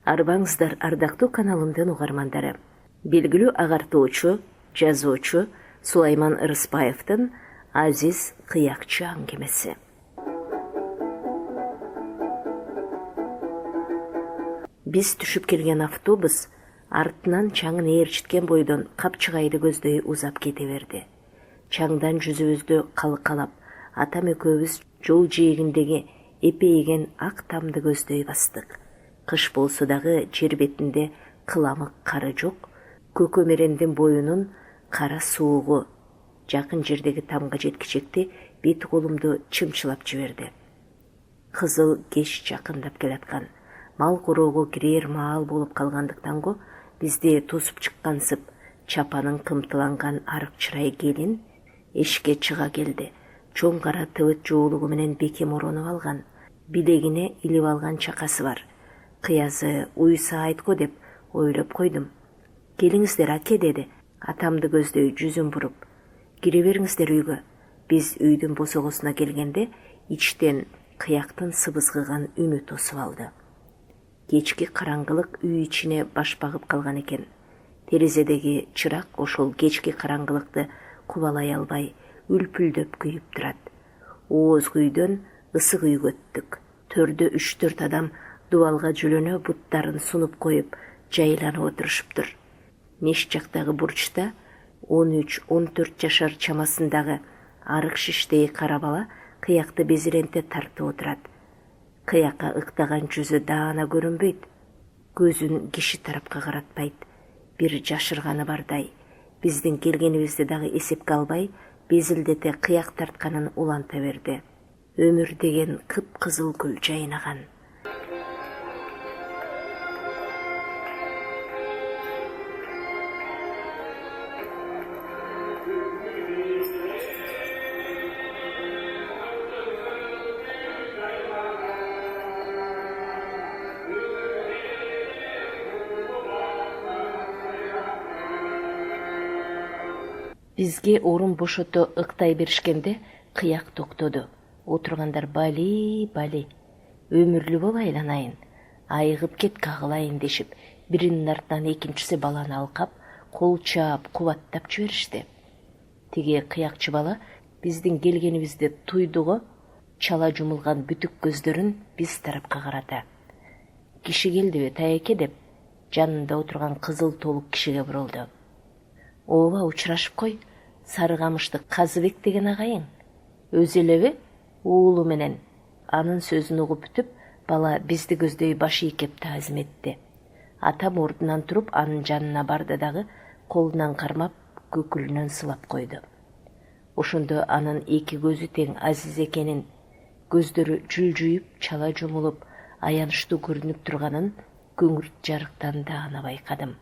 Арбаңыздар ардактуу каналымдын угармандары. Белгилүү агартуучу, жазуучу Сулайман Ырыспаевдин Азиз кыякчы аңгемеси. Биз түшүп келген автобус артынан чаңын ээрчиткен бойдон Капчыгайды көздөй узап кете берди. Чаңдан жүзүбүздү калкалап, атам экөөбүз жол жээгиндеги эпейген ак тамды көздөй бастык. Кыш болсо дагы жер бетинде кыламык кары жок, көкөмерендин боюнун кара суугу жакын жердеги тамга жеткичекти бет колумду чымчылап жиберди. Кызыл кеш жакындап келаткан. Мал короого кирер маал болуп калгандыктан го бизди тосуп чыккансып, чапанын кымтыланган арык чырай келин эшикке чыга келди. Чоң кара тыбыт жоолугу менен бекем оронуп алган, билегине илип алган чакасы бар. Кыязы уйса айтко деп ойлоп койдум. Келиңиздер аке деди. Атамды көздөй жүзүн буруп. Кире бериңиздер үйгө. Биз үйдүн босогосуна келгенде ичтен кыяктын сыбызгыган үнү тосуп алды. Кечки караңгылык үй ичине баш багып калган экен. Терезедеги чырак ошол кечки караңгылыкты кубалай албай үлпүлдөп күйүп турат. Ооз күйдөн ысык үйгө өттүк. Төрдө 3-4 адам дубалга жөлөнө буттарын сунуп коюп жайланып отурушуптур. Неш жактагы бурчта 13-14 жашар чамасындагы арык шиштеги кара бала кыякты безиренте тартып отурат. Кыякка ыктаган жүзү даана көрүнбөйт. Көзүн киши тарапка каратпайт. Бир жашырганы бардай. Биздин келгенибизди дагы эсепке албай, безилдете кыяк тартканын уланта берди. Өмүр деген кыпкызыл гүл жайнаган. Бизге орун бошото ыктай беришкенде кыяк токтоду. Отургандар бали. Өмүрлүү бол айланайын. Айыгып кет кагылайын дешип, биринин артынан экинчиси баланы алкап, кол чаап, кубаттап жиберишти. Тиги кыякчы бала биздин келгенибизди туйдуго, чала жумулган бүтүк көздөрүн биз тарапка карата. Киши келдиби, таяке деп, жанында отурган кызыл толук кишиге бурулду. Ооба, учурашып кой, Сары Камышты Казыбек деген агайың. Өзү элеби? Уулу менен. Анын сөзүн угуп бүтүп, бала бизди көздөй баш ийкеп таазим этти. Атам ордунан туруп, анын жанына барды дагы, колунан кармап, көкүлүнөн сылап койду. Ошондо анын эки көзү тең Азиз экенин, көздөрү жүлжүйүп, чала жумулуп, аянычтуу көрүнүп турганын көңүрт жарыктан даана байкадым.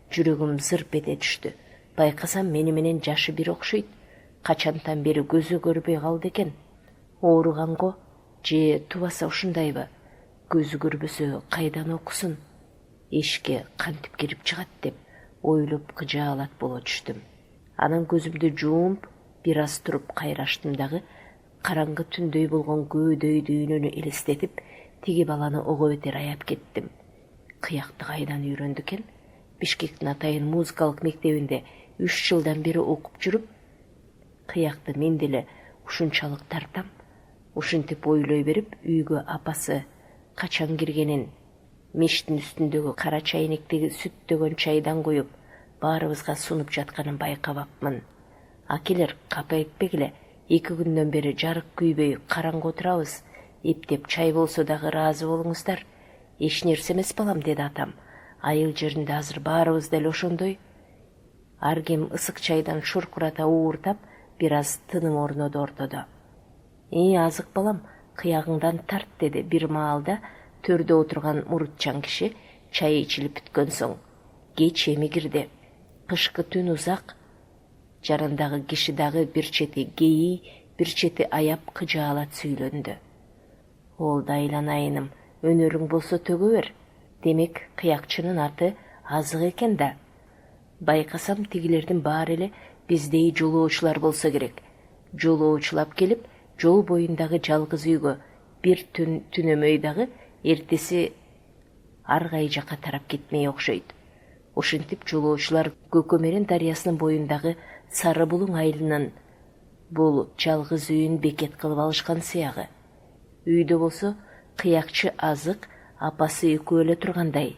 Жүрөгүм зырп эте түштү. Байкасам мени менен жашы бир окшойт. Качантан бери көзү көрбөй калды экен. Ооруганго же тубаса ушундайбы? Көзү көрбөсө кайдан окусун? Эшикке кантип кирип чыгат деп ойлоп кыжаалат боло түштүм. Анан көзүмдү жумуп, бир аз туруп кайраштым дагы, караңгы түндөй болгон көөдөй дүйнөнү элестетип, тиги баланы ого бетер аяп кеттим. Кыякты кайдан үйрөндү экен? Бишкектин атайын музыкалык мектебинде 3 жылдан бери окуп жүрүп, кыякты мен деле ушунчалык тартам. Ушинтип ойлой берип, үйгө апасы качан киргенин, мештин үстүндөгү кара чайнектеги сүттөгөн чайдан коюп, баарыбызга сунуп жатканын байкабапмын. Акелер, капа этпегиле, 2 күндөн бери жарык күйбөй караңгы отурабыз. Эптеп чай болсо дагы ыраазы болуңуздар. Эч нерсе эмес балам, деди атам. Айыл жеринде азыр баарыбыз деле ошондой. Ар ким ысык чайдан шуркурата ууртап, бир аз тыным орноду ортодо. Азык балам, кыягыңдан тарт, деди. Бир маалда төрдө отурган мурутчан киши чай ичилип бүткөн соң кеч эми кирди. Кышкы түн узак. Жарандагы киши дагы бир чети гейи, бир чети аяп кыжаалат сүйлөндү. Ол да айланайыным, өнөрүң болсо төгө бер. Демек, кыякчынын аты Азык экен да. Байкасам тигилердин баары эле биздей жолоочулар болсо керек. Жолоочулап келип, жол боюндагы жалгыз үйгө бир түн түнөмөй дагы эртеси ар кай жака тарап кетмей окшойт. Ошентип жолоочулар Көкөмөрен дарыясынын боюндагы Сары Булуң айылынын бул жалгыз үйүн бекет кылып алышкан сыягы. Үйдө болсо кыякчы Азык апасы экөө эле тургандай.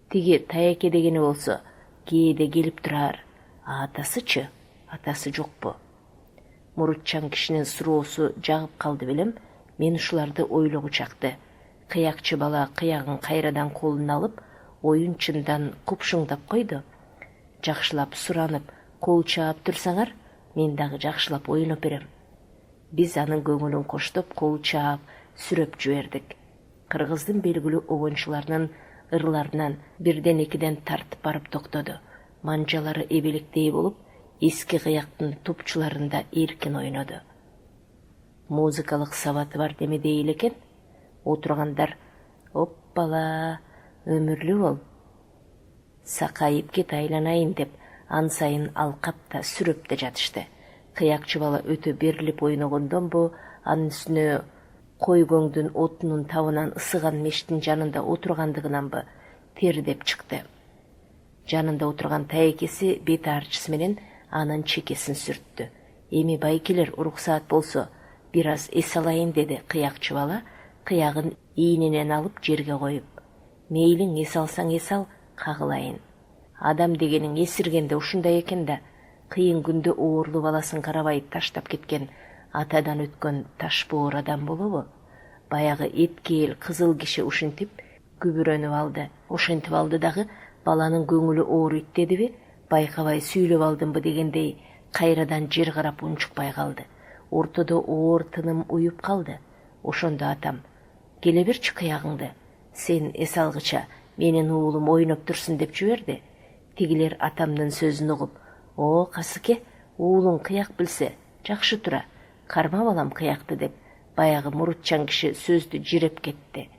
Тиги Таяке дегени болсо кээде келип турар. Атасычы? Атасы жокпу? Мурутчан кишинин суроосу жагып калды белем. Мен ушуларды ойлогу чакты. Кыякчы бала кыягын кайрадан колуна алып, оюн чындан купшуңдап койду. Жакшылап суранып, кол чаап турсаңар, мен дагы жакшылап оюноп берем. Биз анын көңүлүн коштоп, кол чаап, сүрөп жибердик. Кыргыздын белгилүү обончуларынын ырларынан бирден экиден тартып барып токтоду. Манжалары эбелектей болуп, эски кыяктын тупчуларында эркин ойноду. Музыкалык сабаты бар демедей эле экен. Отургандар «Оппала, өмүрлүү бол. Сакайып кет айланайын» деп ан сайын алкап да сүрөп да жатышты. Кыякчы бала өтө берилип ойногондонбу, анын үстүнө койгоңдун отунун табынан ысыган мештин жанында отургандыгынанбы тердеп чыкты. Жанында отурган Таекеси бет арчысы менен анын чекесин сүрттү. «Эми байкелер, уруксаат болсо, бир аз эс алайын» деди кыякчы бала, кыягын ийнинен алып жерге коюп. «Мейлиң эс алсаң эс ал, кагылайын. Адам дегениң эсиргенде ушундай экен да, кыйын күндө оорлуу баласын карабай таштап кеткен атадан өткөн таш боор адам болобу?» Баягы эткел кызыл киши ушинтип күбүрөнүп алды. Ошентип алды дагы баланын көңүлү ооруйт дедиби, байкабай сүйлөп алдымбы дегендей кайрадан жер карап унчукпай калды. Ортодо оор тыным уюп калды. Ошондо атам: «Келе берчи кыягыңды. Сен эс алгыча менин уулум ойноп турсун» деп жиберди. Тигилер атамдын сөзүн угуп: «О, Касыке, уулуң кыяк билсе, жакшы тура. Карма балам кыякты» деп баягы мурутчан киши сөздү жиреп кетти.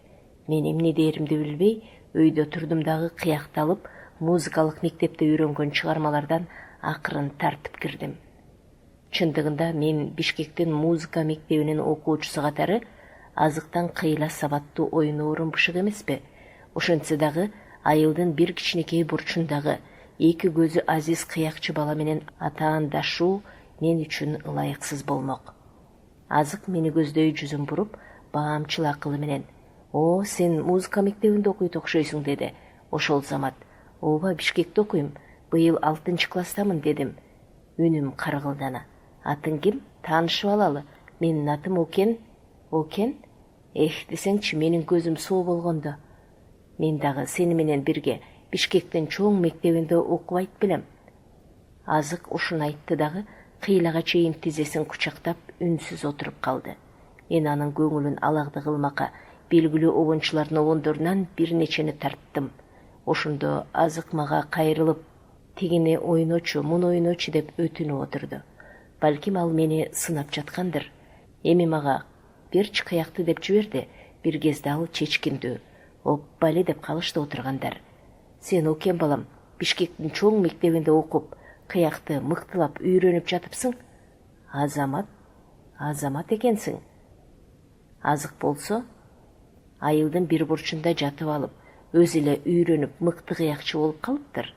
Мен эмне дээримди билбей, өйдө турдум дагы кыякты алып, музыкалык мектепте үйрөнгөн чыгармалардан акырын тартып кирдим. Чындыгында мен Бишкектин музыка мектебинин окуучусу катары Азыктан кыйла сабаттуу ойноорун бышык эмеспи. Ошентсе дагы айылдын бир кичинекей бурчундагы эки көзү азиз кыякчы бала менен атаандашуу мен үчүн ылайыксыз болмок. Азык мени көздөй жүзүн буруп, баамчыл акылы менен: «О, сен музыка мектебинде окуйт окшойсуң» деди. Ошол замат: «Ооба, Бишкекте окуйм. Быйыл 6-класстамын» дедим. Үнүм каргылдана. «Атың ким? Таанышып алалы. Менин атым Окен». «Окен? Эх, десеңчи, менин көзүм соо болгондо. Мен дагы сени менен бирге Бишкектин чоң мектебинде окубайт белем». Азык ушуну айтты дагы кыйлага чейин тизесин кучактап үнсүз отуруп калды. Мен анын көңүлүн аларды кылмакка белгилүү обончулардын обондорунан бир нечени тарттым. Ошондо Азык мага кайрылып, тигини ойночу, муну ойночу деп өтүнүп отурду. Балким ал мени сынап жаткандыр. Эми мага «Берчи кыякты» деп жиберди. Бир кезде ал чечкиндүү: «Оппали» деп калышты отургандар. «Сен, Окен балам, Бишкектин чоң мектебинде окуп, кыякты мыктылап үйрөнүп жатыпсың. Азамат экенсиң». Азык болсо айылдын бир бурчунда жатып алып, өзү эле үйрөнүп мыкты кыякчы болуп калыптыр.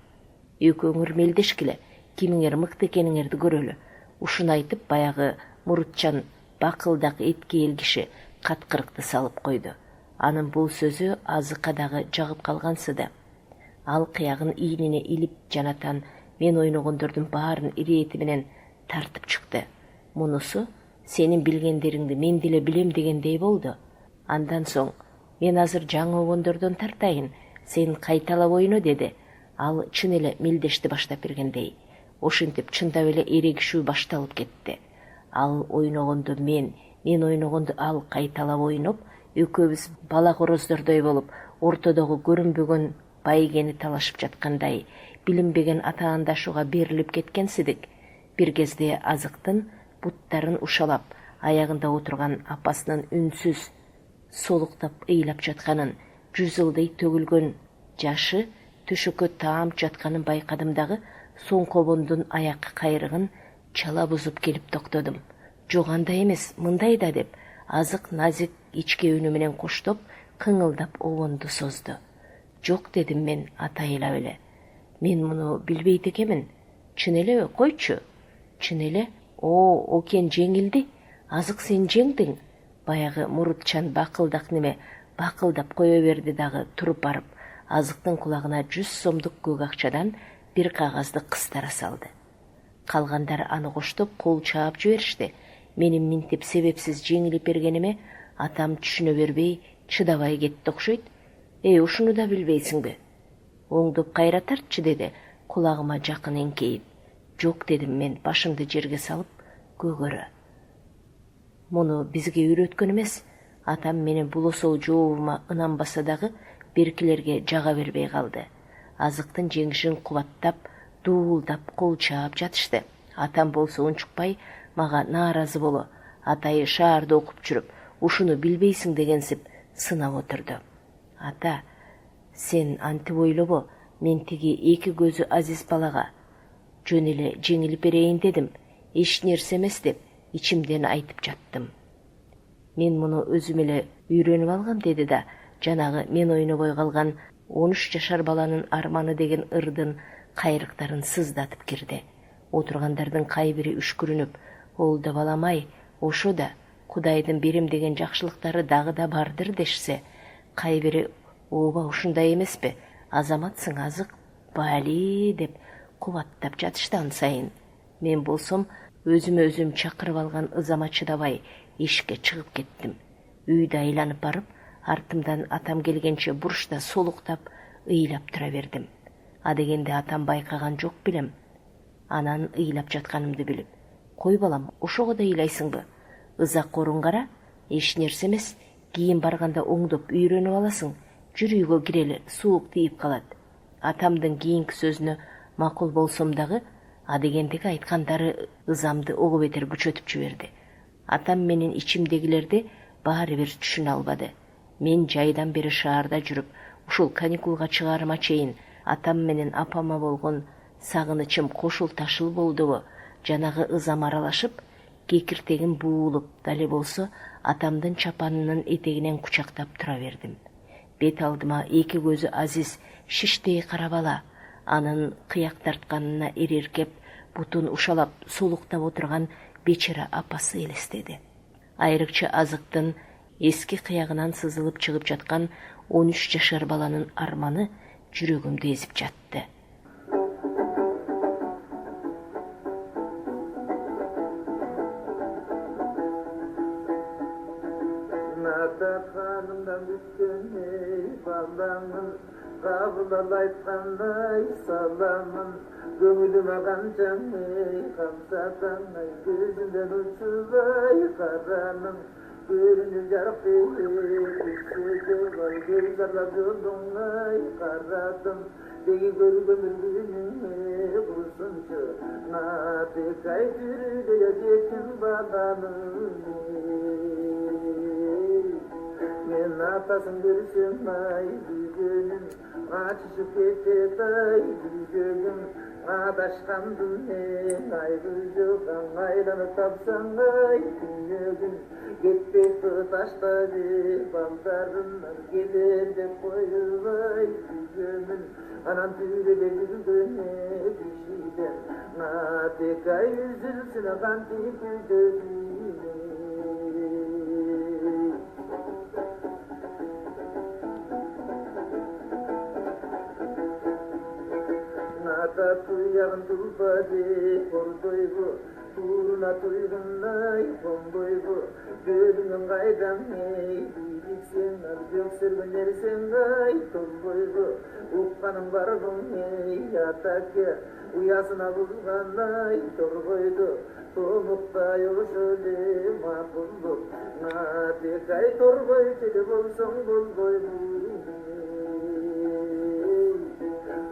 «Экөөңөр мелдешкиле, кимиңер мыкты экениңерди көрөлү». Ушуну айтып, баягы мурутчан бакылдак эткел киши каткырыкты салып койду. Анын бул сөзү Азыкка дагы жагып калгансыды. Ал кыягын ийнине илип жанатан мен ойногондордун баарын ирети менен тартып чыкты. Мунусу «Сенин билгендериңди мен деле билем» дегендей болду. Андан соң: «Мен азыр жаңы обондордон тартайын, сен кайталап ойно» деди. Ал чын эле мелдешти баштап бергендей. Ошентип чындап эле эрегишүү башталып кетти. Ал ойногонду мен ойногонду ал кайталап ойноп, экөөбүз бала короздордой болуп, ортодогу көрүнбөгөн байгени талашып жаткандай, билинбеген атаандашууга берилип кеткенсидик. Бир кезде Азыктын буттарын ушалап, аягында отурган апасынын үнсүз солуктап ыйлап жатканын, 100 жылдый төгүлгөн жашы төшөккө таам жатканын байкадым дагы соңку обондун аяк кайрыгын чала бузуп келип токтодум. «Жок, андай эмес, мындай да» деп Азык назик ичке үнү менен коштоп, кыңылдап обонду созду. Жок дедим мен атайылап эле. Мен муну билбейт экенмин. Чын элеби? Койчу. Чын эле? Окен жеңилди. Азык сен жеңдиң. Баягы мурутчан бакылдак неме бакылдап кое берди дагы туруп барып, азыктын кулагына 100 сомдук көк акчадан бир кагазды кыстара салды. Калгандар аны коштоп кол чаап жиберишти. Менин минтип себепсиз жеңилип бергениме атам түшүнө бербей, чыдабай кетти окшойт. Ушуну да билбейсиңби? Оңдоп кайра тартчы деди, кулагыма жакын эңкейип. Жок дедим мен башымды жерге салып, көгөрө. Муну бизге үйрөткөн эмес. Атам менин бул осол жообума ынанбаса дагы беркилерге жага бербей калды. Азыктын жеңишин кубаттап, дуулдап, кол чаап жатышты. Атам болсо унчукпай мага нааразы боло, атайы шаарда окуп жүрүп, ушуну билбейсиң дегенсип сынап отурду. Ата, сен антип ойлобо, мен тиги эки көзү азиз балага жөн эле жеңилип берейин дедим, эч нерсе эмес деп ичимден айтып жаттым. Мен муну өзүм эле үйрөнүп алгам деди да, жанагы мен ойнобой калган 13 жашар баланын арманы деген ырдын кайрыктарын сыздатып кирди. Отургандардын кайбири үшкүрүнүп, ол да балам-ай, ошо да Кудайдын берем деген жакшылыктары дагы да бардыр дешсе, кайбири ооба ушундай эмеспи, азаматсың азык, бали деп кубаттап жатыштан сайын. Мен болсом өзүмө өзүм чакырып алган ызама чыдабай эшикке чыгып кеттим. Үйдү айланып барып, артымдан атам келгенче бурчта солуктап, ыйлап тура бердим. Адегенде атам байкаган жок билем. Анан ыйлап жатканымды билип, кой балам, ошого да ыйлайсыңбы? Ызак орун кара, эч нерсе эмес, кийин барганда оңдоп үйрөнүп аласың. Жүр үйгө кирели, суук тийип калат. Атамдын кийинки сөзүнө макул болсом дагы, адегендеги айткандары ызамды ого бетер күчөтүп жиберди. Атам менин ичимдегилерди баары бир түшүнө албады. Мен жайдан бери шаарда жүрүп, ушул каникулга чыгарыма чейин атам менен апама болгон сагынычым кошул ташыл болдубу, жанагы ызам аралашып, кекиртегим буулуп, дали болсо атамдын чапанынын этегинен кучактап тура бердим. Бет алдыма эки көзү азиз, шиштей кара бала, анын кыяк тартканына эреркеп, бутун ушалап, солуктап отурган бечара апасы элестеди. Айрыкча азыктын эски кыягынан сызылып чыгып жаткан 13 жашар баланын арманы жүрөгүмдү эзип жатты. Kanımdan düşkeni bağlamın, kabullar aytkanay salamın, gönlüme kançanay kamsatanay, gözünden uçuvay karanın, görünür yarık değil, üstüge var, gözlerle yolunay karadım, degi görgümür günüme kursuncu, nati kaydırdı ya yetim balanın. Men atasın görüşüm ay büyüğünün, açışıp geçet ay büyüğün, adaşkandım men ayrıcıkan, aylanı tapsan ay büyüğün, gittik taşları baldarınlar gelir de koyulay büyüğün, anan tüyüle büyüğüne düşüden, natika yüzülsün akanti büyüğüne. Nata tuyağın tulpadi kordoygu, turuna tuygunay kondoygu, gözünün kaydan ney, büyüksen arjök sürgünersen ay tolboygu, ukkanın barbın ney, atake, uyasına bulganay torboydu, tomukta yoşöle makulluk, natikay torboy çeli bolson bolboygu.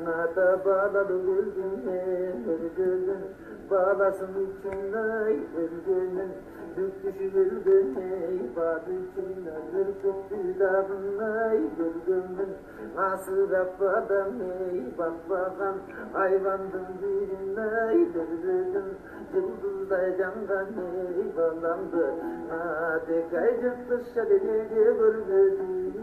Nata bağladı gülgünle örgünün, bağlasın içinay örgünün, düktüşü gülgüney, bağlı içinle ürküp dudağınay gülgünün, nasıl yapmadaney, bakbakan hayvandın birinay örgünün, yıldızday canganey bağlandı, natekay cıktış şadedece örgüney.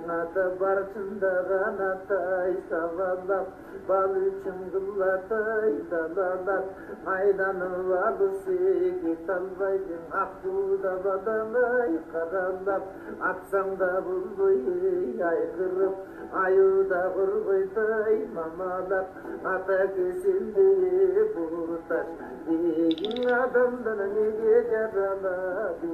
Nata barçında kanatay savalap bal üçün kıllatay dalalar aydanı valısı git albaydın aktuda badanay karalap atsan da bulbuyu aykırıp ayuda kurguyday mamalap ata kesildi burtaş degin adamdan nege jaraladı.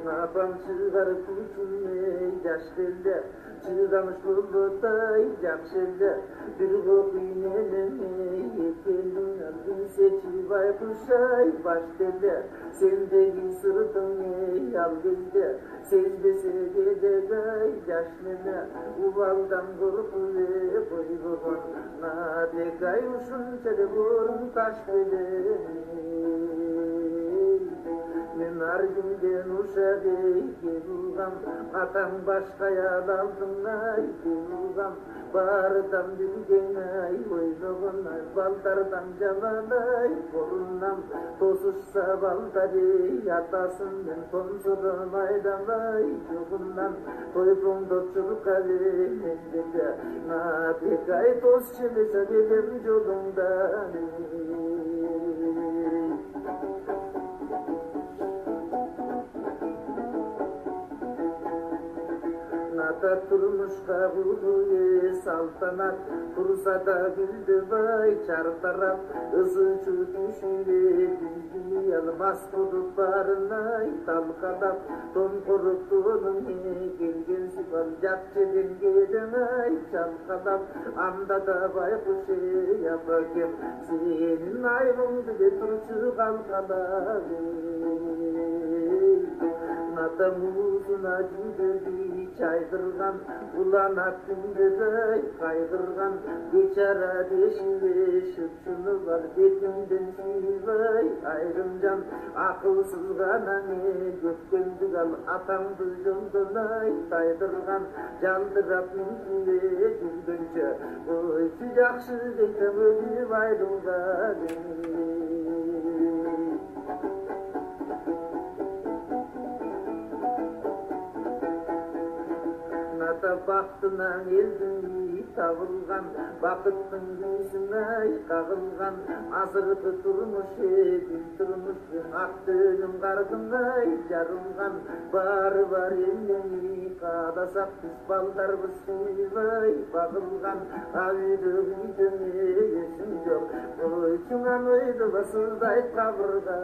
Napam çıgar küçüğüne yaş geldi çıgamış bulutay yakşıldı bir kopineleme yetelin bilse çivay kuşay baş geldi sendeki sırtın yal geldi sezbese gedegay yaşlına uvaldan korkuye koyduğun nadegay uşun çeleborun taş geldi. Men argimden uşadı gelugam atam başka yadaldın ay gelugam bardan bilgen ay oylogun ay baldardan jalanay korunam tosuşsa baldarı yatasın men tonsurun aydanay jogundan toypumda çurkalı mendede nadegay toz çelese dedim jolundan. Nata turmuşka vurguye saltanat kursa da güldü vay çar taraf ızı çürtüşüyle düzgünü yalmaz kuduklarına talkalap ton koruktuğunun gelgen sıfal capçeden gelen ay çalkalap anda da baykuşe yapakım senin ayrımdı de turşu kalkalap. Nata muzuna cüdeli çaydırgan ulan hakkımda kaydırgan geçara deşinde şıpşını var betimden sivay ayrımcan akılsız ganane gökkendük al atamdı yoldanay taydırgan caldırap mümkünde düzgünce oy sıcakşı deytem ödü ayrılgan. Nata baktına elдің табылған бақыттың yüzüne қағылған азырғы тұрмыш еділ тұрмыш ақтөнің қардың жарылған бары бар елмені қадасақ біз балдарбыз сыйлай бағылған әуелі үйдеме есім жоқ ойчыңан ойды басылдай қабырға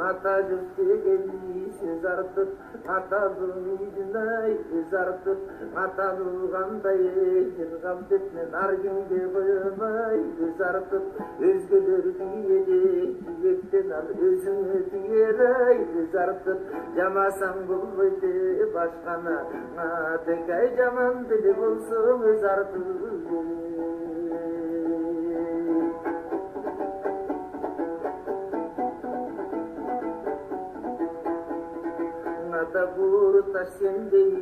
ата жүктегені сөз артып аталың үйдінай өз артып аталғандай жыр қамтып мен аргенге қоймай өз артып өзгелер түйеде түйектен ал өзіңе түйер-ай өз артып жамасаң болбойды башқана атекай жаман ділі болсың өз артып. Nata burta sendey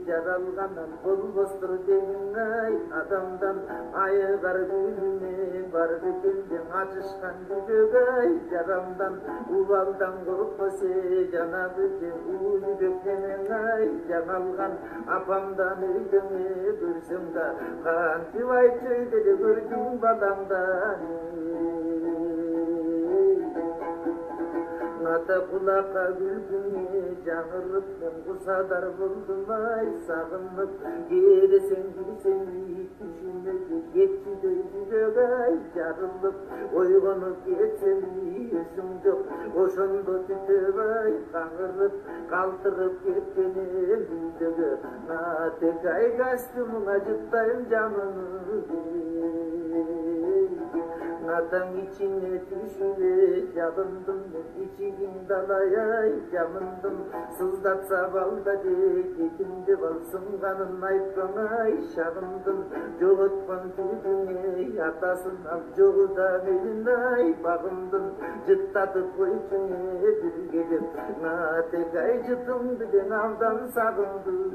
jaralganan bolbostur deyin ay adamdan aygar gülüne var bekenden açışkan güdögay jaramdan uvaldan korkpase jana büke uyu dökenen ay janalgan apamdan öydöme görsem da kanti vay çöydede gördüm balamdan. Nata kulaka gülgüne жаңырып мен құсадар болдым ай сағынып келесең жүрсең түсінеді кетшідей жүрек ай жарылып ойғанып кетсем есім жоқ ошондо түтеп ай қаңырып қалтырып кеткен елдегі натек ай костюмуңа жыттайм жанын Natang içine düşüre yalındım içigin dalaya yamındım sızdatsa balda deketinde balsın kanın aytmana şağındım joğutman tüdüne atasın al joğu da beline bağındım jıttatıp koyçune bir gelip natek ay jıtım diden avdan sağındım.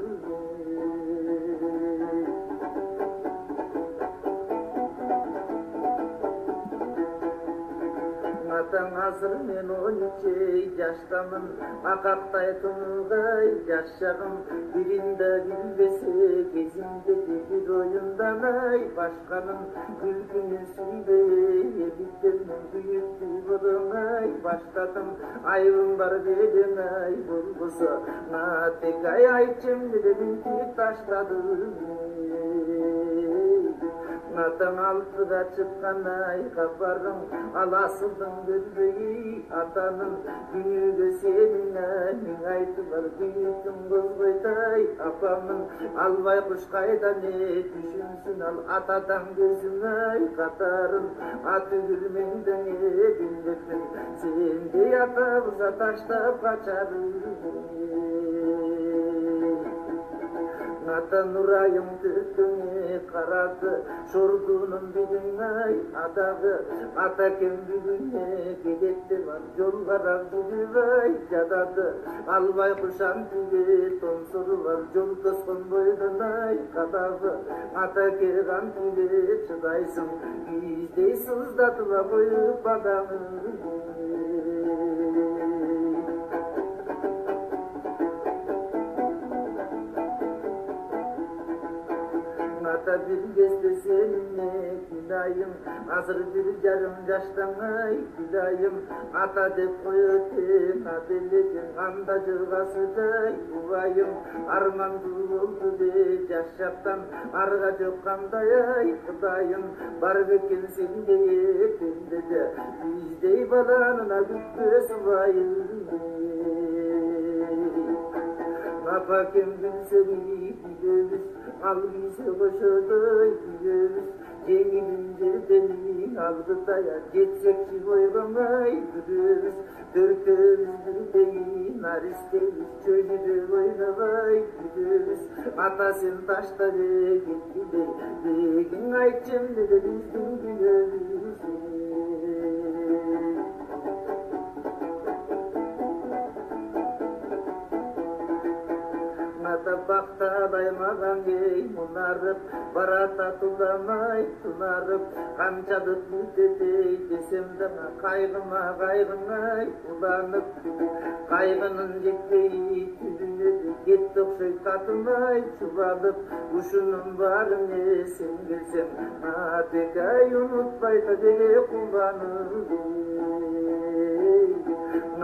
азыр мен 13 жаштамын, акактай тумгай жашагым, биринде билбесе кезимде бир оюнданай, башканын күлкүнү сүйбөй, элиттермен күйүктүү болоңай, баштадым айыбым бар дедим ай, болбосо натек айтчым дедим таштадым. Атаң алтыға чыккан ай капарың, ал асылдың көрбөйү атанын күнүгө сенин ай, миң айтылар күйүктүң козгойтай, апамын албай куш кайдан түшүнсүн ал атадан көзүң ай, катарын аты күлмеңден билбеппин, сендей атабыза таштап качарын. Ата нурайым төккөне карады, шордунун бидиңай, адагы ата кембигине келетти бар жол карап жүрүбай, жадады албай кушан тиге томсурулар жол тоскон бойдонай, кадагы ата келган тиге чыдайсың, биздей сыздатыла коюп адамын. Ата bir кезде seninle gülayım, azır bir yarım yaştanay gülayım, ata dep koyutim, adeletin anda jırgasıday ubayım, armandı oldu de yaşaptan arga jokkanday ay kudayım, bar bekin sendeye pendede, bizdey balanına gütbös ubayım. Apa kim bilseni biliriz, al bizi koşuday biliriz, Cengil'in cerdeni aldı daya, geçsekçi boygamay biliriz, dörtümüz birdeyi nar isteriz, çölüde oynamay biliriz, atasın taşları gitti de, begin ayçım dedi bizden biliriz. Bakta daymagan gey munarıp, barata tulamay tunarıp, kançadık müddetey desem de kaygıma kaygımay ulanıp, kaygının jetteyi tüdüne de get okşay katımay çuvalıp, uşunun barın sen gelsem, natek ay unutbayta de kullanır.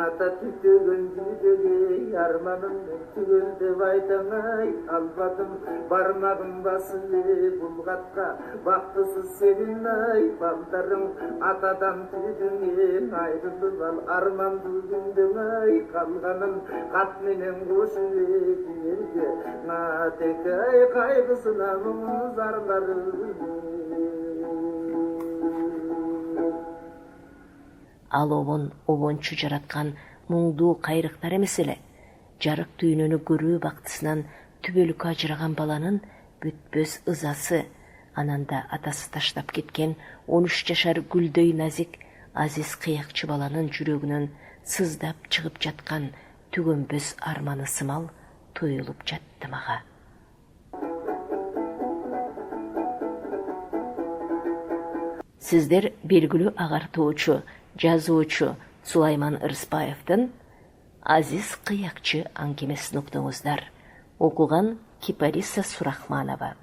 Ata tütөгөн жүзөге арманым түгөлдү айтаңай, албадым бармагым басылы булгатка, бактысыз сенин ай, балдарым атадан түйдүңе айрылып ал арманды күндүң ай, калганын кат менен кошуп жерге, натек ай кайгысына муңун зарлары. Ал обончу жараткан муңдуу кайрыктар эмес эле, жарык дүйнөнү көрүү бактысынан түбөлүккө ажыраган баланын бүтпөс ызасы, ананда атасы таштап кеткен 13 жашар гүлдөй назик азиз кыякчы баланын жүрөгүнөн сыздап чыгып жаткан түгөнбөс арманы сымал туюлуп жатты мага. Сиздер белгилүү агартуучу, жазуучу Сулайман Ырысбаевдин Азиз кыякчы аңгемесин уктуңуздар. Окуган Кипариса Сурахманова.